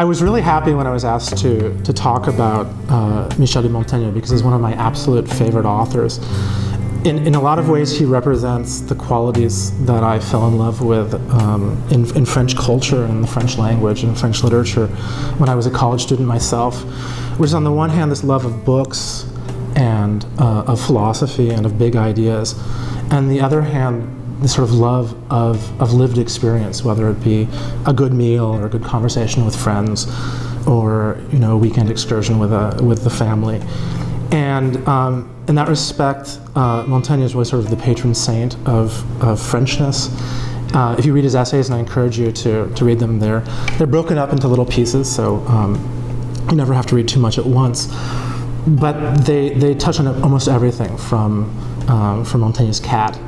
I was really happy when I was asked to talk about Michel de Montaigne, because he's one of my absolute favorite authors. In a lot of ways, he represents the qualities that I fell in love with in French culture and the French language and French literature when I was a college student myself, which is on the one hand this love of books and of philosophy and of big ideas, and the other hand this sort of love of lived experience, whether it be a good meal or a good conversation with friends, or a weekend excursion with the family. And in that respect, Montaigne is really sort of the patron saint of Frenchness. If you read his essays, and I encourage you to read them, they're broken up into little pieces, so you never have to read too much at once. But they touch on almost everything from Montaigne's cat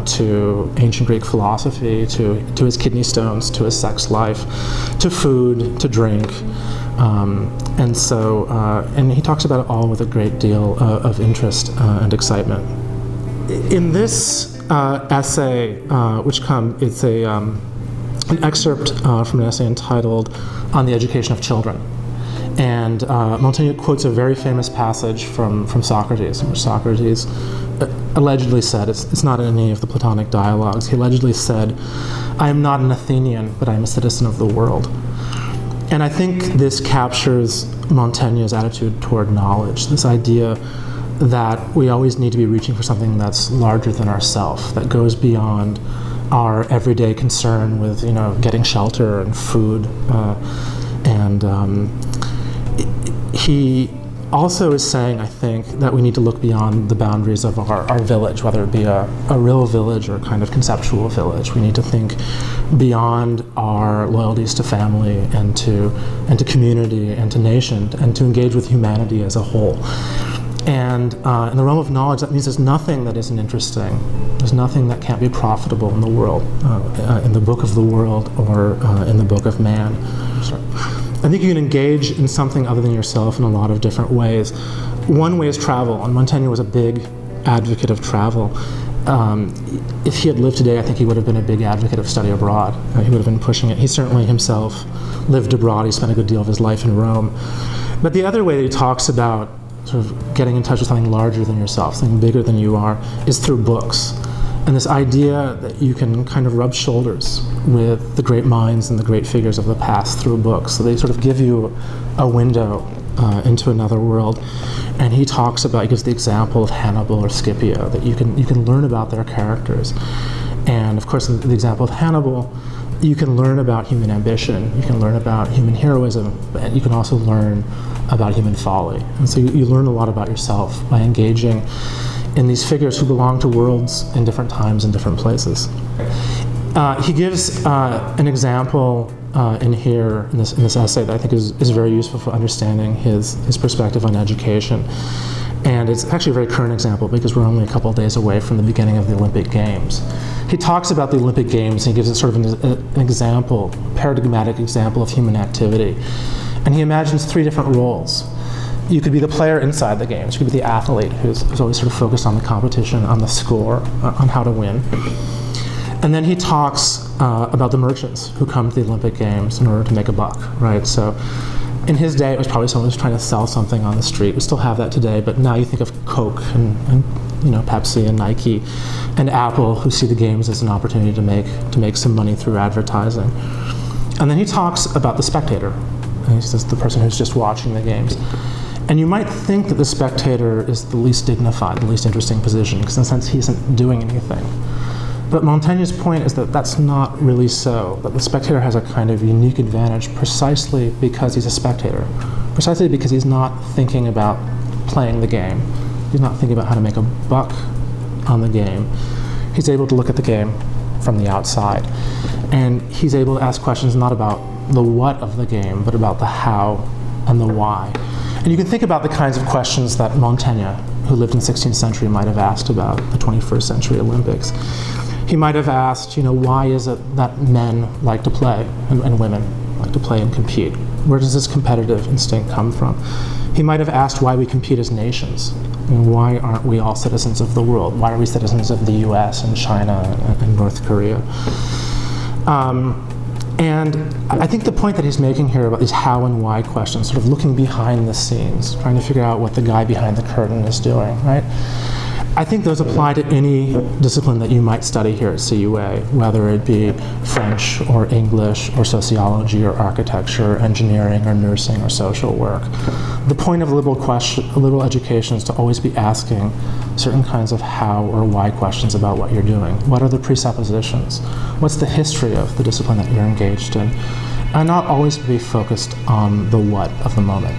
to ancient Greek philosophy, to his kidney stones, to his sex life, to food, to drink. And he talks about it all with a great deal of interest and excitement. In this essay, it's an excerpt from an essay entitled "On the Education of Children." And Montaigne quotes a very famous passage from Socrates, in which Socrates allegedly said, it's not in any of the Platonic dialogues, he allegedly said, "I am not an Athenian, but I am a citizen of the world." And I think this captures Montaigne's attitude toward knowledge, this idea that we always need to be reaching for something that's larger than ourselves, that goes beyond our everyday concern with getting shelter and food. He also is saying, I think, that we need to look beyond the boundaries of our village, whether it be a real village or a kind of conceptual village. We need to think beyond our loyalties to family and to community and to nation, and to engage with humanity as a whole. And in the realm of knowledge, that means there's nothing that isn't interesting. There's nothing that can't be profitable in the world, in the book of the world or in the book of man. Sorry. I think you can engage in something other than yourself in a lot of different ways. One way is travel, and Montaigne was a big advocate of travel. If he had lived today, I think he would have been a big advocate of study abroad. He would have been pushing it. He certainly himself lived abroad. He spent a good deal of his life in Rome. But the other way that he talks about sort of getting in touch with something larger than yourself, something bigger than you are, is through books. And this idea that you can kind of rub shoulders with the great minds and the great figures of the past through books. So they sort of give you a window into another world. And he gives the example of Hannibal or Scipio, that you can learn about their characters. And of course, in the example of Hannibal, you can learn about human ambition, you can learn about human heroism, but you can also learn about human folly. And so you learn a lot about yourself by engaging in these figures who belong to worlds in different times and different places. He gives an example in this essay that I think is very useful for understanding his perspective on education. And it's actually a very current example because we're only a couple of days away from the beginning of the Olympic Games. He talks about the Olympic Games and he gives it sort of an example, paradigmatic example of human activity. And he imagines three different roles. You could be the player inside the games. You could be the athlete who's always sort of focused on the competition, on the score, on how to win. And then he talks about the merchants who come to the Olympic Games in order to make a buck, right? So in his day, it was probably someone who was trying to sell something on the street. We still have that today, but now you think of Coke and Pepsi and Nike and Apple, who see the games as an opportunity to make some money through advertising. And then he talks about the spectator. And he says the person who's just watching the games. And you might think that the spectator is the least dignified, the least interesting position, because in a sense he isn't doing anything. But Montaigne's point is that that's not really so, that the spectator has a kind of unique advantage precisely because he's a spectator, precisely because he's not thinking about playing the game. He's not thinking about how to make a buck on the game. He's able to look at the game from the outside. And he's able to ask questions not about the what of the game, but about the how and the why. And you can think about the kinds of questions that Montaigne, who lived in the 16th century, might have asked about the 21st century Olympics. He might have asked, why is it that men like to play and women like to play and compete? Where does this competitive instinct come from? He might have asked why we compete as nations. And why aren't we all citizens of the world? Why are we citizens of the US and China and North Korea? And I think the point that he's making here about these how and why questions, sort of looking behind the scenes, trying to figure out what the guy behind the curtain is doing, right? I think those apply to any discipline that you might study here at CUA, whether it be French or English or sociology or architecture, or engineering or nursing or social work. The point of liberal education is to always be asking certain kinds of how or why questions about what you're doing. What are the presuppositions? What's the history of the discipline that you're engaged in? And not always be focused on the what of the moment.